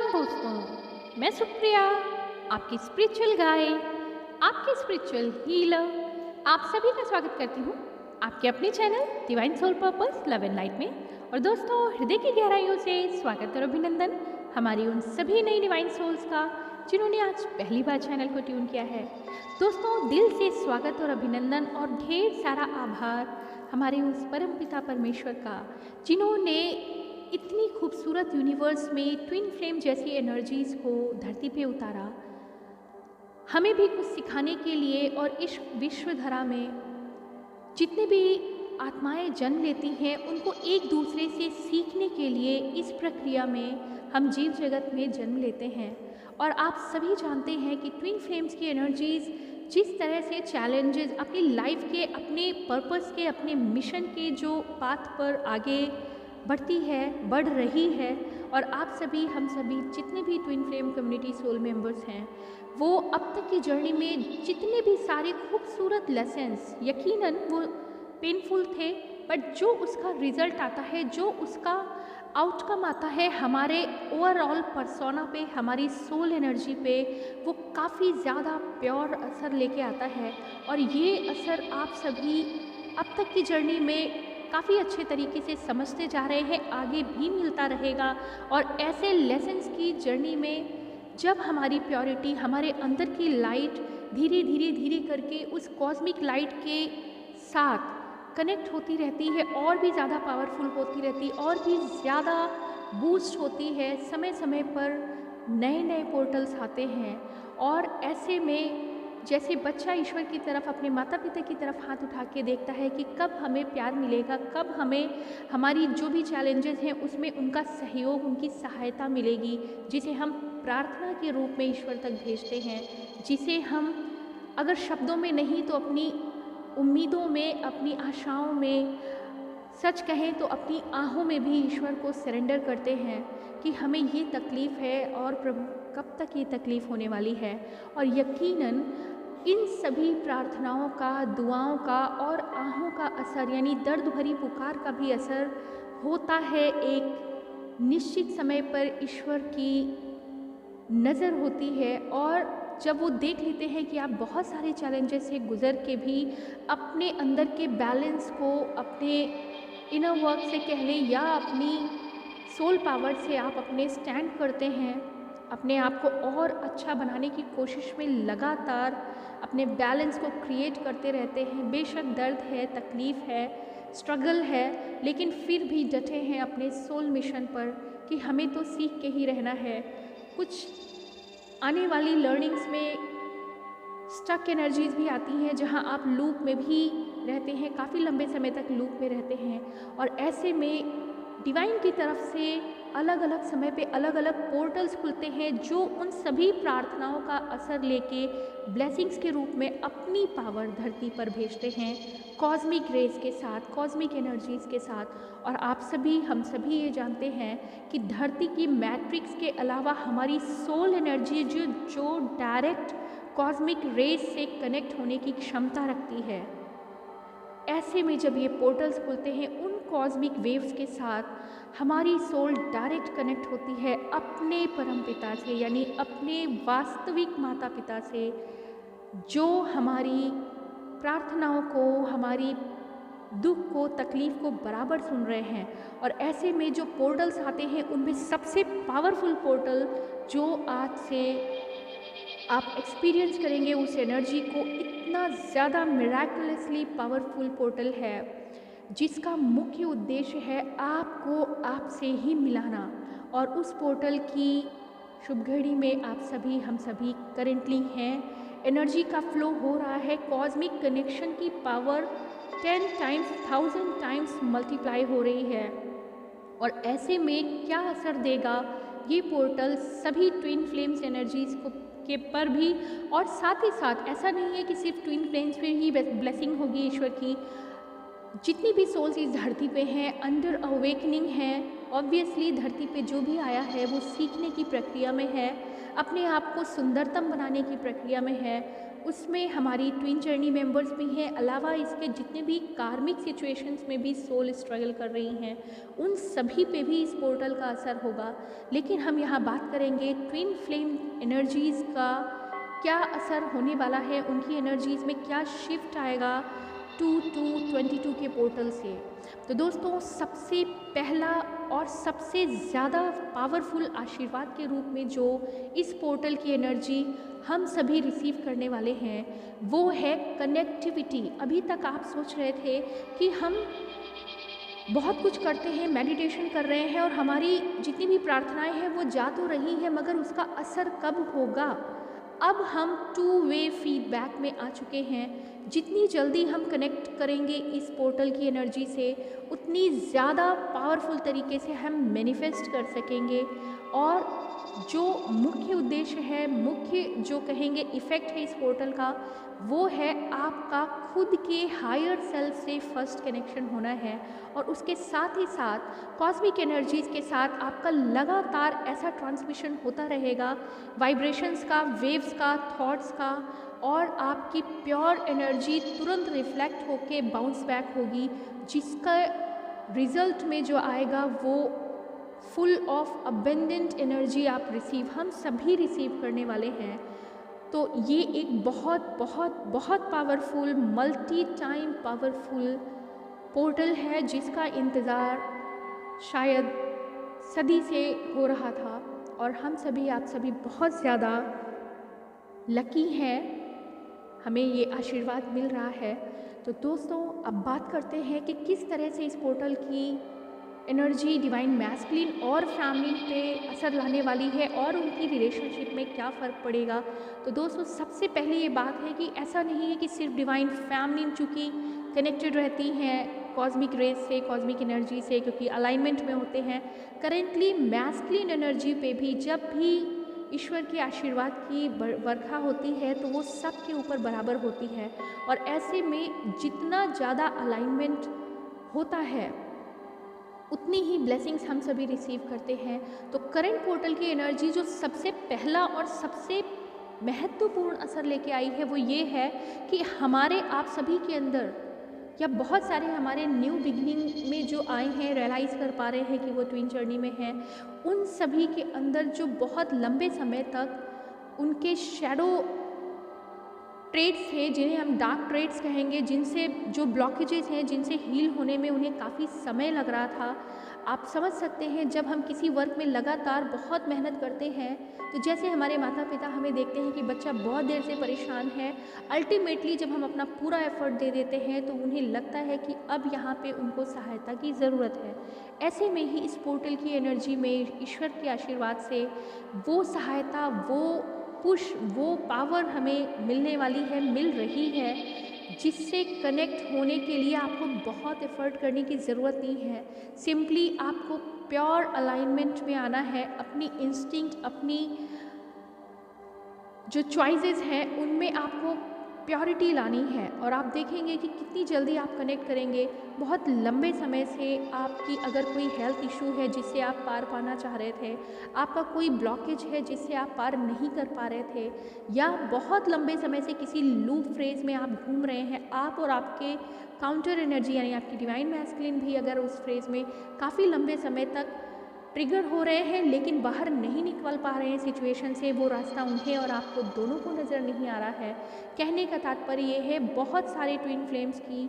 दोस्तों, मैं सुप्रिया, आपकी स्पिरिचुअल गाइड, आपकी स्पिरिचुअल हीलर, आप सभी का स्वागत करती हूँ आपके अपने channel divine soul purpose love and light में। और दोस्तों, हृदय की गहराइयों से स्वागत और अभिनंदन हमारी उन सभी नई डिवाइन सोल्स का जिन्होंने आज पहली बार चैनल को ट्यून किया है। दोस्तों, दिल से स्वागत और अभिनंदन और ढेर सारा आभार हमारे उस परम पिता परमेश्वर का जिन्होंने इतनी खूबसूरत यूनिवर्स में ट्विन फ्लेम जैसी एनर्जीज़ को धरती पे उतारा, हमें भी कुछ सिखाने के लिए। और इस विश्वधारा में जितने भी आत्माएं जन्म लेती हैं उनको एक दूसरे से सीखने के लिए इस प्रक्रिया में हम जीव जगत में जन्म लेते हैं। और आप सभी जानते हैं कि ट्विन फ्लेम्स की एनर्जीज़ जिस तरह से चैलेंजेस अपनी लाइफ के, अपने पर्पस के, अपने मिशन के जो पाथ पर आगे बढ़ती है, बढ़ रही है। और आप सभी, हम सभी जितने भी twin flame community soul members हैं, वो अब तक की जर्नी में जितने भी सारे खूबसूरत लेसन्स, यकीनन वो पेनफुल थे, बट जो उसका रिज़ल्ट आता है, जो उसका आउटकम आता है हमारे ओवरऑल पर्सोना पे, हमारी सोल एनर्जी पे, वो काफ़ी ज़्यादा प्योर असर लेके आता है। और ये असर आप सभी अब तक की जर्नी में काफ़ी अच्छे तरीके से समझते जा रहे हैं, आगे भी मिलता रहेगा। और ऐसे लेसन्स की जर्नी में जब हमारी प्योरिटी, हमारे अंदर की लाइट धीरे धीरे धीरे करके उस कॉस्मिक लाइट के साथ कनेक्ट होती रहती है, और भी ज़्यादा पावरफुल होती रहती, और भी ज़्यादा बूस्ट होती है, समय समय पर नए नए पोर्टल्स आते हैं। और ऐसे में जैसे बच्चा ईश्वर की तरफ, अपने माता पिता की तरफ हाथ उठा के देखता है कि कब हमें प्यार मिलेगा, कब हमें हमारी जो भी चैलेंजेस हैं उसमें उनका सहयोग, उनकी सहायता मिलेगी, जिसे हम प्रार्थना के रूप में ईश्वर तक भेजते हैं, जिसे हम अगर शब्दों में नहीं तो अपनी उम्मीदों में, अपनी आशाओं में, सच कहें तो अपनी आहों में भी ईश्वर को सरेंडर करते हैं कि हमें ये तकलीफ़ है और प्रभु कब तक ये तकलीफ़ होने वाली है। और यकीनन इन सभी प्रार्थनाओं का, दुआओं का और आहों का असर, यानी दर्द भरी पुकार का भी असर होता है। एक निश्चित समय पर ईश्वर की नज़र होती है, और जब वो देख लेते हैं कि आप बहुत सारे चैलेंजेस से गुज़र के भी अपने अंदर के बैलेंस को, अपने इनर वर्क से कह लें या अपनी सोल पावर से आप अपने स्टैंड करते हैं, अपने आप को और अच्छा बनाने की कोशिश में लगातार अपने बैलेंस को क्रिएट करते रहते हैं। बेशक दर्द है, तकलीफ़ है, स्ट्रगल है, लेकिन फिर भी डटे हैं अपने सोल मिशन पर कि हमें तो सीख के ही रहना है। कुछ आने वाली लर्निंग्स में स्टक एनर्जीज़ भी आती हैं जहां आप लूप में भी रहते हैं, काफ़ी लंबे समय तक लूप में रहते हैं। और ऐसे में डिवाइन की तरफ से अलग अलग समय पे अलग अलग पोर्टल्स खुलते हैं जो उन सभी प्रार्थनाओं का असर लेके ब्लेसिंग्स के रूप में अपनी पावर धरती पर भेजते हैं, कॉस्मिक रेज के साथ, कॉस्मिक एनर्जीज़ के साथ। और आप सभी, हम सभी ये जानते हैं कि धरती की मैट्रिक्स के अलावा हमारी सोल एनर्जी जो डायरेक्ट कॉस्मिक रेज से कनेक्ट होने की क्षमता रखती है। ऐसे में जब ये पोर्टल्स खुलते हैं, उन कॉस्मिक वेव्स के साथ हमारी सोल डायरेक्ट कनेक्ट होती है अपने परम पिता से, यानी अपने वास्तविक माता पिता से, जो हमारी प्रार्थनाओं को, हमारी दुख को, तकलीफ़ को बराबर सुन रहे हैं। और ऐसे में जो पोर्टल्स आते हैं उनमें सबसे पावरफुल पोर्टल जो आज से आप एक्सपीरियंस करेंगे, उस एनर्जी को, इतना ज़्यादा मिराकुलसली पावरफुल पोर्टल है जिसका मुख्य उद्देश्य है आपको आपसे ही मिलाना। और उस पोर्टल की शुभ घड़ी में आप सभी, हम सभी करेंटली हैं। एनर्जी का फ्लो हो रहा है, कॉस्मिक कनेक्शन की पावर 10 टाइम्स, 1000 टाइम्स मल्टीप्लाई हो रही है। और ऐसे में क्या असर देगा ये पोर्टल सभी ट्विन फ्लेम्स एनर्जीज़ को के पर भी। और साथ ही साथ ऐसा नहीं है कि सिर्फ ट्विन फ्लेम्स पे ही ब्लेसिंग होगी ईश्वर की, जितनी भी सोल्स इस धरती पे हैं, अंडर अवेकनिंग हैं। ऑब्वियसली धरती पे जो भी आया है वो सीखने की प्रक्रिया में है, अपने आप को सुंदरतम बनाने की प्रक्रिया में है। उसमें हमारी ट्विन जर्नी मेंबर्स भी हैं, अलावा इसके जितने भी कार्मिक सिचुएशंस में भी सोल स्ट्रगल कर रही हैं, उन सभी पे भी इस पोर्टल का असर होगा। लेकिन हम यहाँ बात करेंगे ट्विन फ्लेम एनर्जीज़ का क्या असर होने वाला है, उनकी एनर्जीज़ में क्या शिफ्ट आएगा 2-2-22 के पोर्टल से। तो दोस्तों, सबसे पहला और सबसे ज़्यादा पावरफुल आशीर्वाद के रूप में जो इस पोर्टल की एनर्जी हम सभी रिसीव करने वाले हैं, वो है कनेक्टिविटी। अभी तक आप सोच रहे थे कि हम बहुत कुछ करते हैं, मेडिटेशन कर रहे हैं और हमारी जितनी भी प्रार्थनाएं हैं वो जा तो रही हैं, मगर उसका असर कब होगा। अब हम 2 वे फीडबैक में आ चुके हैं। जितनी जल्दी हम कनेक्ट करेंगे इस पोर्टल की एनर्जी से, उतनी ज़्यादा पावरफुल तरीके से हम मैनिफेस्ट कर सकेंगे। और जो मुख्य उद्देश्य है, मुख्य जो कहेंगे इफ़ेक्ट है इस पोर्टल का, वो है आपका खुद के हायर सेल्फ से फर्स्ट कनेक्शन होना है। और उसके साथ ही साथ कॉस्मिक एनर्जीज़ के साथ आपका लगातार ऐसा ट्रांसमिशन होता रहेगा, वाइब्रेशंस का, वेव्स का, थॉट्स का, और आपकी प्योर एनर्जी तुरंत रिफ्लेक्ट होके बाउंस बैक होगी, जिसका रिज़ल्ट में जो आएगा वो फुल ऑफ अबेंडेंट एनर्जी आप हम सभी रिसीव करने वाले हैं। तो ये एक बहुत बहुत बहुत powerful, multi time powerful portal है, जिसका इंतज़ार शायद सदी से हो रहा था। और हम सभी, आप सभी बहुत ज़्यादा लकी हैं, हमें ये आशीर्वाद मिल रहा है। तो दोस्तों, अब बात करते हैं कि किस तरह से इस पोर्टल की एनर्जी डिवाइन मैस्कुलिन और फैमिलीन पे असर लाने वाली है और उनकी रिलेशनशिप में क्या फ़र्क पड़ेगा। तो दोस्तों, सबसे पहले ये बात है कि ऐसा नहीं है कि सिर्फ डिवाइन फैमिलीन चूँकि कनेक्टेड रहती हैं कॉस्मिक रेज से, कॉस्मिक एनर्जी से, क्योंकि अलाइनमेंट में होते हैं। करेंटली मैस्कुलिन एनर्जी पे भी जब भी ईश्वर के आशीर्वाद की वर्षा होती है तो वो सब के ऊपर बराबर होती है। और ऐसे में जितना ज़्यादा अलाइनमेंट होता है, उतनी ही ब्लेसिंग्स हम सभी रिसीव करते हैं। तो करंट पोर्टल की एनर्जी जो सबसे पहला और सबसे महत्वपूर्ण असर लेके आई है, वो ये है कि हमारे आप सभी के अंदर, या बहुत सारे हमारे न्यू बिगिनिंग में जो आए हैं, रियलाइज़ कर पा रहे हैं कि वो ट्विन जर्नी में हैं, उन सभी के अंदर जो बहुत लंबे समय तक उनके शैडो ट्रेड्स हैं, जिन्हें हम डार्क ट्रेड्स कहेंगे, जिनसे जो ब्लॉकेजेस हैं, जिनसे हील होने में उन्हें काफ़ी समय लग रहा था। आप समझ सकते हैं, जब हम किसी वर्क में लगातार बहुत मेहनत करते हैं, तो जैसे हमारे माता पिता हमें देखते हैं कि बच्चा बहुत देर से परेशान है, अल्टीमेटली जब हम अपना पूरा एफर्ट दे देते हैं तो उन्हें लगता है कि अब यहाँ पे उनको सहायता की ज़रूरत है। ऐसे में ही इस पोर्टल की एनर्जी में ईश्वर के आशीर्वाद से वो सहायता, वो पुश, वो पावर हमें मिलने वाली है, मिल रही है, जिससे कनेक्ट होने के लिए आपको बहुत एफर्ट करने की ज़रूरत नहीं है। सिंपली आपको प्योर अलाइनमेंट में आना है, अपनी इंस्टिंक्ट, अपनी जो चॉइसेस हैं उनमें आपको प्योरिटी लानी है। और आप देखेंगे कि कितनी जल्दी आप कनेक्ट करेंगे। बहुत लंबे समय से आपकी अगर कोई हेल्थ इशू है जिससे आप पार पाना चाह रहे थे, आपका कोई ब्लॉकेज है जिससे आप पार नहीं कर पा रहे थे, या बहुत लंबे समय से किसी लूप फ्रेज में आप घूम रहे हैं, आप और आपके काउंटर एनर्जी यानी आपकी डिवाइन मैस्कुलिन भी अगर उस फ्रेज में काफ़ी लंबे समय तक ट्रिगर हो रहे हैं लेकिन बाहर नहीं निकल पा रहे हैं सिचुएशन से, वो रास्ता उन्हें और आपको दोनों को नज़र नहीं आ रहा है। कहने का तात्पर्य ये है, बहुत सारे ट्विन फ्लेम्स की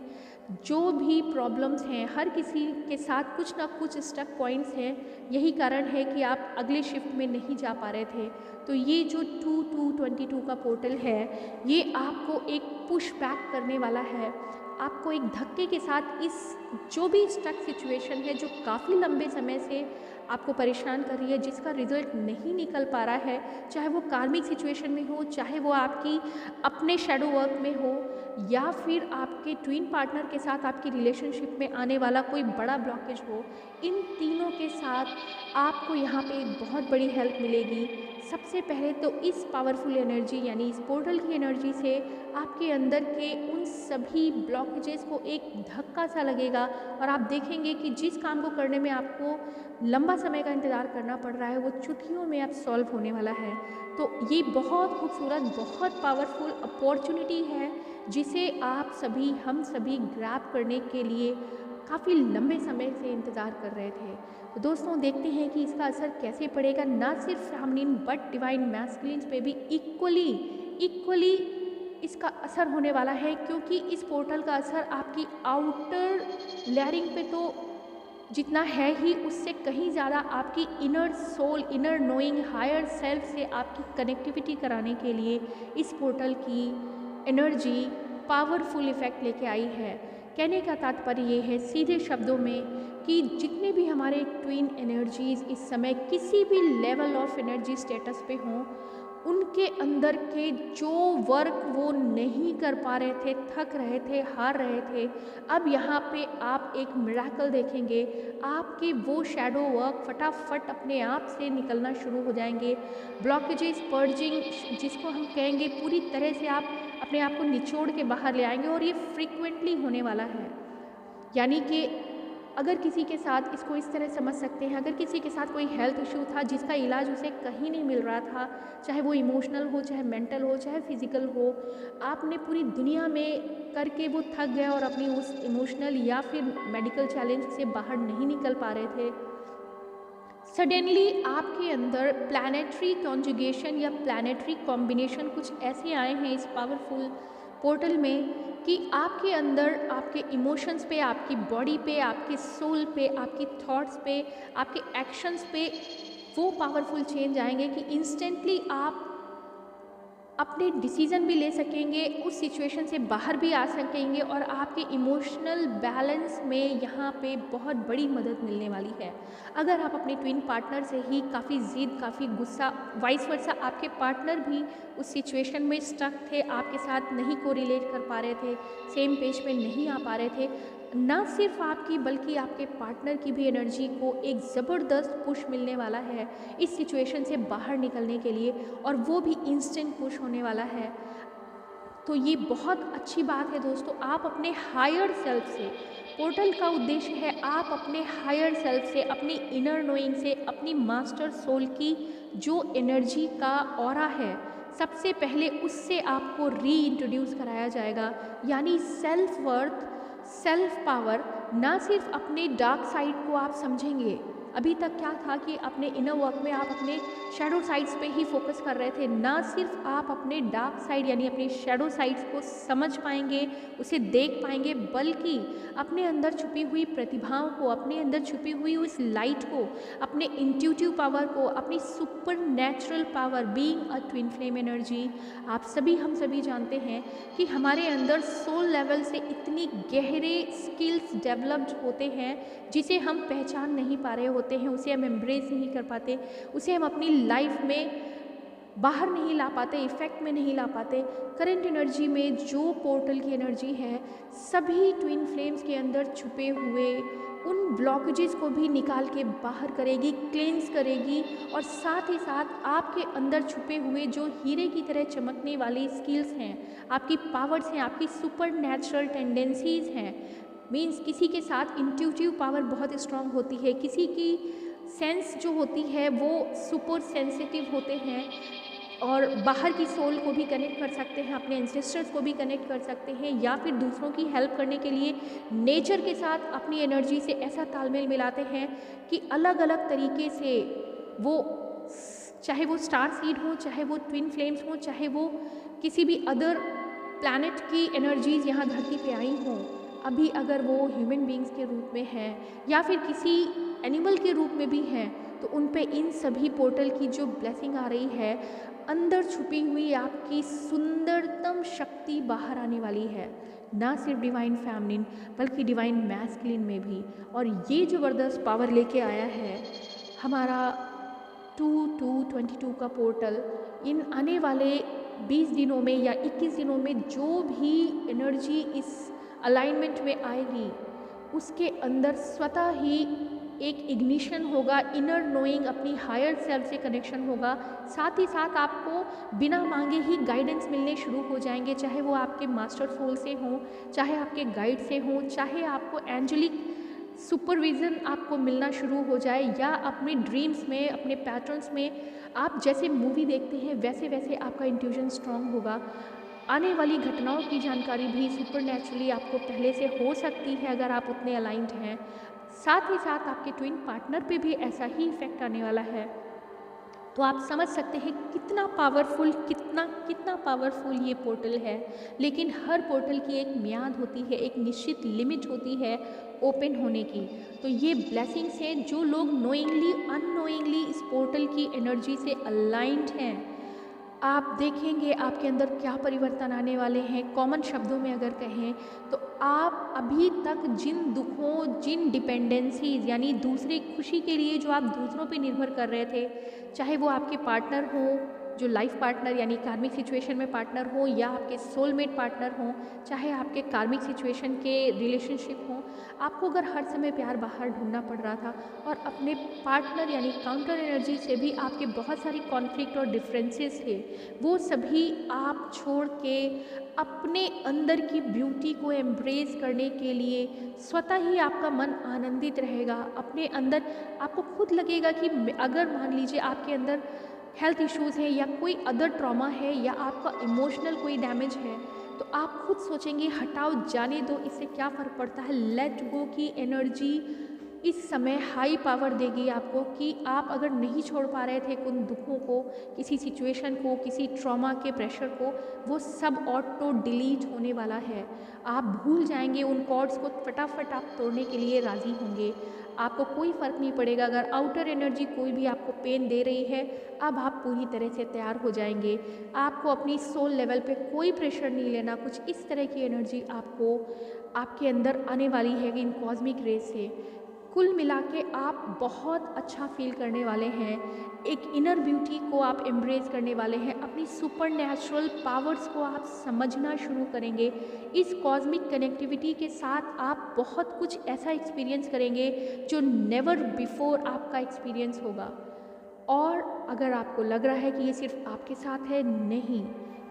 जो भी प्रॉब्लम्स हैं, हर किसी के साथ कुछ ना कुछ स्टक पॉइंट्स हैं। यही कारण है कि आप अगले शिफ्ट में नहीं जा पा रहे थे। तो ये जो 2-2-22 का पोर्टल है, ये आपको एक पुश बैक करने वाला है, आपको एक धक्के के साथ इस जो भी स्टक सिचुएशन है, जो काफ़ी लंबे समय से आपको परेशान कर रही है, जिसका रिजल्ट नहीं निकल पा रहा है, चाहे वो कार्मिक सिचुएशन में हो, चाहे वो आपकी अपने शैडो वर्क में हो, या फिर आपके ट्विन पार्टनर के साथ आपकी रिलेशनशिप में आने वाला कोई बड़ा ब्लॉकेज हो, इन तीनों के साथ आपको यहाँ पे एक बहुत बड़ी हेल्प मिलेगी। सबसे पहले तो इस पावरफुल एनर्जी यानी इस पोर्टल की एनर्जी से आपके अंदर के उन सभी ब्लॉकेजेस को एक धक्का सा लगेगा और आप देखेंगे कि जिस काम को करने में आपको लंबा समय का इंतज़ार करना पड़ रहा है वो चुटकियों में अब सॉल्व होने वाला है। तो ये बहुत खूबसूरत, बहुत पावरफुल अपॉर्चुनिटी है जिसे आप सभी, हम सभी ग्रैब करने के लिए काफ़ी लंबे समय से इंतज़ार कर रहे थे। तो दोस्तों देखते हैं कि इसका असर कैसे पड़ेगा, ना सिर्फ फेमिनिन बट डिवाइन मैस्कुलिन्स पे भी इक्वली इसका असर होने वाला है, क्योंकि इस पोर्टल का असर आपकी आउटर लेयरिंग पे तो जितना है ही, उससे कहीं ज़्यादा आपकी inner soul, inner knowing, higher self से आपकी कनेक्टिविटी कराने के लिए इस पोर्टल की एनर्जी पावरफुल इफ़ेक्ट लेके आई है। कहने का तात्पर्य ये है सीधे शब्दों में कि जितने भी हमारे ट्विन एनर्जीज़ इस समय किसी भी लेवल ऑफ एनर्जी स्टेटस पे हों, उनके अंदर के जो वर्क वो नहीं कर पा रहे थे, थक रहे थे, हार रहे थे, अब यहाँ पे आप एक मिरेकल देखेंगे। आपके वो शैडो वर्क फटाफट अपने आप से निकलना शुरू हो जाएंगे। ब्लॉकेजेस पर्जिंग जिसको हम कहेंगे, पूरी तरह से आप अपने आप को निचोड़ के बाहर ले आएंगे और ये फ्रीक्वेंटली होने वाला है। यानी कि अगर किसी के साथ, इसको इस तरह समझ सकते हैं, अगर किसी के साथ कोई हेल्थ इशू था जिसका इलाज उसे कहीं नहीं मिल रहा था, चाहे वो इमोशनल हो, चाहे मेंटल हो, चाहे फिजिकल हो, आपने पूरी दुनिया में करके वो थक गए और अपनी उस इमोशनल या फिर मेडिकल चैलेंज से बाहर नहीं निकल पा रहे थे, सडनली आपके अंदर प्लैनेटरी कॉन्जुगेशन या प्लैनेटरी कॉम्बिनेशन कुछ ऐसे आए हैं इस पावरफुल पोर्टल में कि आपके अंदर, आपके इमोशंस पे, आपकी बॉडी पे, आपके सोल पे, आपकी थॉट्स पे, आपके एक्शंस पे वो पावरफुल चेंज आएंगे कि इंस्टेंटली आप अपने डिसीज़न भी ले सकेंगे, उस सिचुएशन से बाहर भी आ सकेंगे और आपके इमोशनल बैलेंस में यहाँ पे बहुत बड़ी मदद मिलने वाली है। अगर आप अपने ट्विन पार्टनर से ही काफ़ी ज़िद, काफ़ी गुस्सा, वाइस वर्सा आपके पार्टनर भी उस सिचुएशन में स्टक थे, आपके साथ नहीं कोरिलेट कर पा रहे थे, सेम पेज पे नहीं आ पा रहे थे, ना सिर्फ आपकी बल्कि आपके पार्टनर की भी एनर्जी को एक ज़बरदस्त पुश मिलने वाला है इस सिचुएशन से बाहर निकलने के लिए, और वो भी इंस्टेंट पुश होने वाला है। तो ये बहुत अच्छी बात है दोस्तों। आप अपने हायर सेल्फ से, पोर्टल का उद्देश्य है आप अपने हायर सेल्फ से, अपनी इनर नोइंग से, अपनी मास्टर सोल की जो एनर्जी का ऑरा है, सबसे पहले उससे आपको री इंट्रोड्यूस कराया जाएगा। यानी सेल्फ वर्थ, सेल्फ पावर, ना सिर्फ अपने डार्क साइड को आप समझेंगे। अभी तक क्या था कि अपने इनर वर्क में आप अपने शैडो साइड्स पे ही फोकस कर रहे थे, ना सिर्फ आप अपने डार्क साइड यानी अपने शैडो साइड्स को समझ पाएंगे, उसे देख पाएंगे, बल्कि अपने अंदर छुपी हुई प्रतिभाओं को, अपने अंदर छुपी हुई उस लाइट को, अपने इंट्यूटिव पावर को, अपनी super natural power, being a twin flame energy. आप सभी, हम सभी जानते हैं कि हमारे अंदर सोल लेवल से इतनी गहरे स्किल्स डेवलप्ड होते हैं जिसे हम पहचान नहीं पा रहे होते हैं, उसे हम एम्ब्रेस नहीं कर पाते, उसे हम अपनी लाइफ में बाहर नहीं ला पाते, इफेक्ट में नहीं ला पाते। करंट एनर्जी में जो पोर्टल की एनर्जी है, सभी ट्विन फ्लेम्स के अंदर छुपे हुए उन ब्लॉकेजेस को भी निकाल के बाहर करेगी, क्लेंस करेगी, और साथ ही साथ आपके अंदर छुपे हुए जो हीरे की तरह चमकने वाली स्किल्स हैं, आपकी पावर्स हैं, आपकी सुपर नेचुरल टेंडेंसीज़ हैं। मीन्स किसी के साथ इंट्यूटिव पावर बहुत स्ट्रांग होती है, किसी की सेंस जो होती है वो सुपर सेंसिटिव होते हैं और बाहर की सोल को भी कनेक्ट कर सकते हैं, अपने एंसेस्टर्स को भी कनेक्ट कर सकते हैं, या फिर दूसरों की हेल्प करने के लिए नेचर के साथ अपनी एनर्जी से ऐसा तालमेल मिलाते हैं कि अलग अलग तरीके से वो, चाहे वो स्टार सीड हो, चाहे वो ट्विन फ्लेम्स हो, चाहे वो किसी भी अदर प्लैनेट की एनर्जीज़ यहाँ धरती पे आई हों, अभी अगर वो ह्यूमन बींग्स के रूप में है या फिर किसी एनिमल के रूप में भी हैं, तो उन पे इन सभी पोर्टल की जो ब्लेसिंग आ रही है, अंदर छुपी हुई आपकी सुंदरतम शक्ति बाहर आने वाली है, ना सिर्फ डिवाइन फेमिनिन बल्कि डिवाइन मैस्कुलिन में भी। और ये ज़बरदस्त पावर लेके आया है हमारा 2222 का पोर्टल। इन आने वाले 20 दिनों में या 21 दिनों में जो भी एनर्जी इस अलाइनमेंट में आएगी, उसके अंदर स्वतः ही एक इग्निशन होगा, इनर नोइंग, अपनी हायर सेल्फ से कनेक्शन होगा। साथ ही साथ आपको बिना मांगे ही गाइडेंस मिलने शुरू हो जाएंगे, चाहे वो आपके मास्टर सोल से हों, चाहे आपके गाइड से हों, चाहे आपको एंजेलिक सुपरविज़न आपको मिलना शुरू हो जाए, या अपने ड्रीम्स में, अपने पैटर्न्स में आप जैसे मूवी देखते हैं वैसे वैसे आपका इंट्यूशन स्ट्रांग होगा। आने वाली घटनाओं की जानकारी भी सुपरनैचुरली आपको पहले से हो सकती है अगर आप उतने अलाइंड हैं। साथ ही साथ आपके ट्विन पार्टनर पे भी ऐसा ही इफेक्ट आने वाला है। तो आप समझ सकते हैं कितना पावरफुल, कितना कितना पावरफुल ये पोर्टल है। लेकिन हर पोर्टल की एक मियाद होती है, एक निश्चित लिमिट होती है ओपन होने की। तो ये ब्लेसिंग्स हैं, जो लोग नोइंगली अननोइंगली इस पोर्टल की एनर्जी से अलाइंड हैं, आप देखेंगे आपके अंदर क्या परिवर्तन आने वाले हैं। कॉमन शब्दों में अगर कहें तो आप अभी तक जिन दुखों, जिन डिपेंडेंसीज यानी दूसरे खुशी के लिए जो आप दूसरों पे निर्भर कर रहे थे, चाहे वो आपके पार्टनर हो, जो लाइफ पार्टनर यानी कार्मिक सिचुएशन में पार्टनर हो, या आपके सोलमेट पार्टनर हो, चाहे आपके कार्मिक सिचुएशन के रिलेशनशिप हो, आपको अगर हर समय प्यार बाहर ढूंढना पड़ रहा था और अपने पार्टनर यानी काउंटर एनर्जी से भी आपके बहुत सारी कॉन्फ्लिक्ट और डिफरेंसेस थे, वो सभी आप छोड़ के अपने अंदर की ब्यूटी को एम्ब्रेस करने के लिए स्वतः ही आपका मन आनंदित रहेगा। अपने अंदर आपको खुद लगेगा कि अगर मान लीजिए आपके अंदर हेल्थ इश्यूज़ हैं या कोई अदर ट्रॉमा है या आपका इमोशनल कोई डैमेज है, तो आप खुद सोचेंगे हटाओ, जाने दो, इससे क्या फ़र्क पड़ता है। लेट गो की एनर्जी इस समय हाई पावर देगी आपको कि आप अगर नहीं छोड़ पा रहे थे उन दुखों को, किसी सिचुएशन को, किसी ट्रॉमा के प्रेशर को, वो सब ऑटो डिलीट होने वाला है। आप भूल जाएंगे, उन कॉर्ड्स को फटाफट आप तोड़ने के लिए राज़ी होंगे। आपको कोई फ़र्क नहीं पड़ेगा अगर आउटर एनर्जी कोई भी आपको पेन दे रही है, अब आप पूरी तरह से तैयार हो जाएंगे। आपको अपनी सोल लेवल पे कोई प्रेशर नहीं लेना। कुछ इस तरह की एनर्जी आपको आपके अंदर आने वाली है इन कॉस्मिक रेज से। कुल मिला के आप बहुत अच्छा फील करने वाले हैं, एक इनर ब्यूटी को आप एम्ब्रेस करने वाले हैं, अपनी सुपर नेचुरल पावर्स को आप समझना शुरू करेंगे। इस कॉस्मिक कनेक्टिविटी के साथ आप बहुत कुछ ऐसा एक्सपीरियंस करेंगे जो नेवर बिफोर आपका एक्सपीरियंस होगा। और अगर आपको लग रहा है कि ये सिर्फ आपके साथ है, नहीं,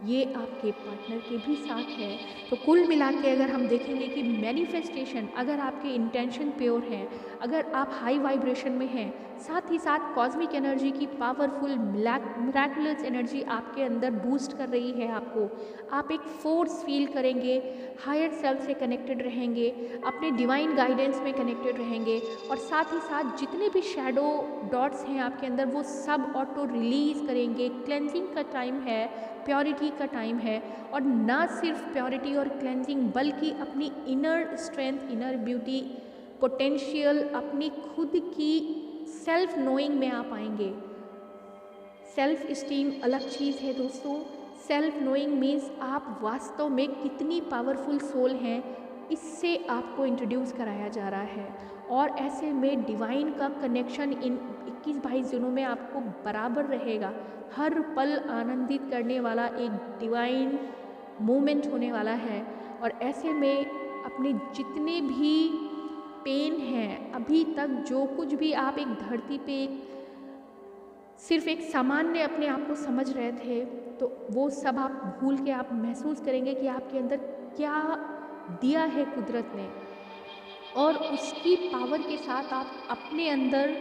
ये आपके पार्टनर के भी साथ है। तो कुल मिला के अगर हम देखेंगे कि मैनिफेस्टेशन, अगर आपके इंटेंशन प्योर हैं, अगर आप हाई वाइब्रेशन में हैं, साथ ही साथ कॉस्मिक एनर्जी की पावरफुल मिराकुलस एनर्जी आपके अंदर बूस्ट कर रही है आपको, आप एक फोर्स फील करेंगे, हायर सेल्फ से कनेक्टेड रहेंगे, अपने डिवाइन गाइडेंस में कनेक्टेड रहेंगे, और साथ ही साथ जितने भी शैडो डॉट्स हैं आपके अंदर वो सब ऑटो रिलीज़ करेंगे। क्लेंजिंग का टाइम है, प्योरिटी का टाइम है, और ना सिर्फ प्योरिटी और क्लेंजिंग बल्कि अपनी inner strength, inner beauty, potential, अपनी खुद की सेल्फ नोइंग में आप आएंगे। सेल्फ इस्टीम अलग चीज़ है दोस्तों। सेल्फ नोइंग मीन्स आप वास्तव में कितनी पावरफुल सोल हैं, इससे आपको इंट्रोड्यूस कराया जा रहा है। और ऐसे में डिवाइन का कनेक्शन इन 21-22 दिनों में आपको बराबर रहेगा। हर पल आनंदित करने वाला एक डिवाइन मोमेंट होने वाला है। और ऐसे में अपने जितने भी पेन हैं, अभी तक जो कुछ भी आप एक धरती पे सिर्फ एक सामान्य अपने आप को समझ रहे थे, तो वो सब आप भूल के आप महसूस करेंगे कि आपके अंदर क्या दिया है कुदरत ने, और उसकी पावर के साथ आप अपने अंदर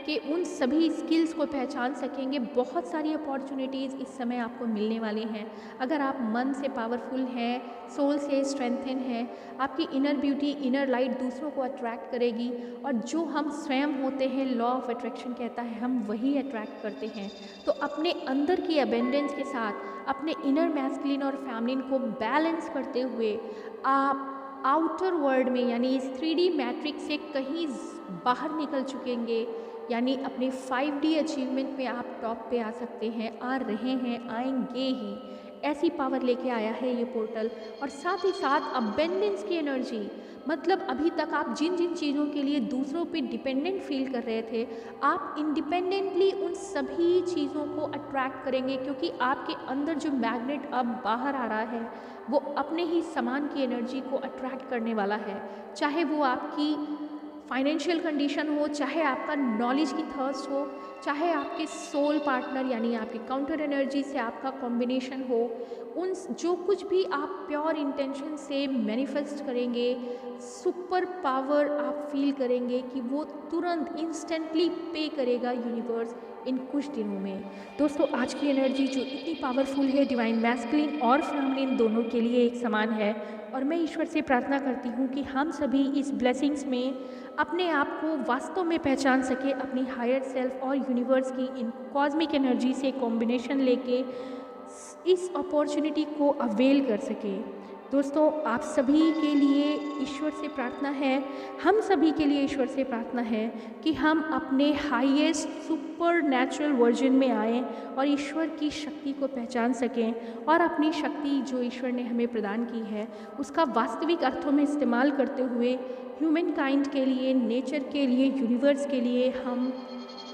के उन सभी स्किल्स को पहचान सकेंगे। बहुत सारी अपॉर्चुनिटीज़ इस समय आपको मिलने वाली हैं। अगर आप मन से पावरफुल हैं, सोल से स्ट्रेंथन हैं, आपकी इनर ब्यूटी, इनर लाइट दूसरों को अट्रैक्ट करेगी, और जो हम स्वयं होते हैं, लॉ ऑफ अट्रैक्शन कहता है, हम वही अट्रैक्ट करते हैं। तो अपने अंदर की अबेंडेंस के साथ अपने इनर मैस्कुलिन और फेमिनिन को बैलेंस करते हुए आप आउटर वर्ल्ड में यानी इस 3D मैट्रिक्स से कहीं बाहर निकल चुकेंगे, यानी अपने 5D अचीवमेंट में आप टॉप पे आ सकते हैं, आ रहे हैं, आएंगे ही। ऐसी पावर लेके आया है ये पोर्टल। और साथ ही साथ अबेंडेंस की एनर्जी, मतलब अभी तक आप जिन जिन चीज़ों के लिए दूसरों पे डिपेंडेंट फील कर रहे थे, आप इंडिपेंडेंटली उन सभी चीज़ों को अट्रैक्ट करेंगे, क्योंकि आपके अंदर जो मैग्नेट अब बाहर आ रहा है वो अपने ही समान की एनर्जी को अट्रैक्ट करने वाला है। चाहे वो आपकी फाइनेंशियल कंडीशन हो, चाहे आपका नॉलेज की थर्स्ट हो, चाहे आपके सोल पार्टनर यानी आपके काउंटर एनर्जी से आपका कॉम्बिनेशन हो, उन जो कुछ भी आप प्योर इंटेंशन से मैनिफेस्ट करेंगे, सुपर पावर आप फील करेंगे कि वो तुरंत इंस्टेंटली पे करेगा यूनिवर्स इन कुछ दिनों में। दोस्तों, आज की एनर्जी जो इतनी पावरफुल है, डिवाइन मैस्कुलिन और फेमिनिन दोनों के लिए एक समान है। और मैं ईश्वर से प्रार्थना करती हूँ कि हम सभी इस ब्लेसिंग्स में अपने आप को वास्तव में पहचान सके, अपनी हायर सेल्फ और यूनिवर्स की इन कॉस्मिक एनर्जी से कॉम्बिनेशन लेके इस अपॉर्चुनिटी को अवेल कर सके। दोस्तों, आप सभी के लिए ईश्वर से प्रार्थना है, हम सभी के लिए ईश्वर से प्रार्थना है कि हम अपने हाईएस्ट सुपर नेचुरल वर्जन में आएँ और ईश्वर की शक्ति को पहचान सकें और अपनी शक्ति जो ईश्वर ने हमें प्रदान की है उसका वास्तविक अर्थों में इस्तेमाल करते हुए ह्यूमन काइंड के लिए, नेचर के लिए, यूनिवर्स के लिए हम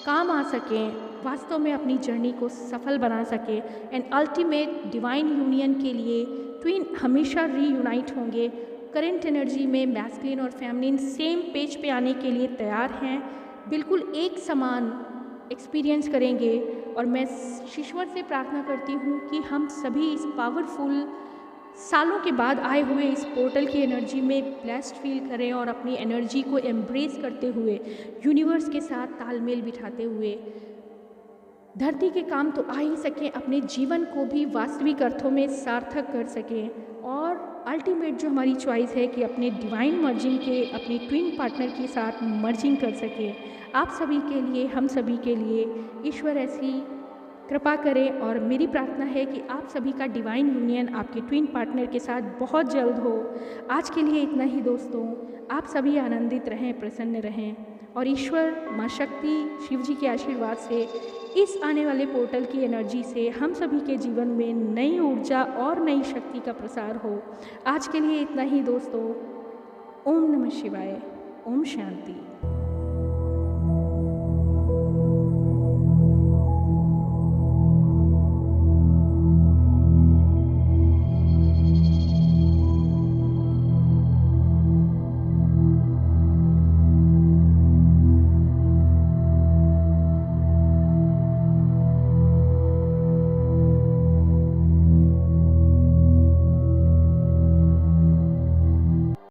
काम आ सकें, वास्तव में अपनी जर्नी को सफल बना सकें एंड अल्टीमेट डिवाइन यूनियन के लिए ट्विन हमेशा रीयूनाइट होंगे। करंट एनर्जी में मैस्कुलिन और फेमिनिन सेम पेज पे आने के लिए तैयार हैं, बिल्कुल एक समान एक्सपीरियंस करेंगे। और मैं ईश्वर से प्रार्थना करती हूँ कि हम सभी इस पावरफुल सालों के बाद आए हुए इस पोर्टल की एनर्जी में ब्लेस्ड फील करें और अपनी एनर्जी को एम्ब्रेस करते हुए, यूनिवर्स के साथ तालमेल बिठाते हुए धरती के काम तो आ ही सकें, अपने जीवन को भी वास्तविक अर्थों में सार्थक कर सकें और अल्टीमेट जो हमारी चॉइस है कि अपने डिवाइन मर्जिंग के अपने ट्विन पार्टनर के साथ मर्जिंग कर सकें। आप सभी के लिए, हम सभी के लिए ईश्वर ऐसी कृपा करें और मेरी प्रार्थना है कि आप सभी का डिवाइन यूनियन आपके ट्विन पार्टनर के साथ बहुत जल्द हो। आज के लिए इतना ही दोस्तों, आप सभी आनंदित रहें, प्रसन्न रहें और ईश्वर, माँ शक्ति, शिव जी के आशीर्वाद से इस आने वाले पोर्टल की एनर्जी से हम सभी के जीवन में नई ऊर्जा और नई शक्ति का प्रसार हो। आज के लिए इतना ही दोस्तों। ओम नमः शिवाय। ओम शांति।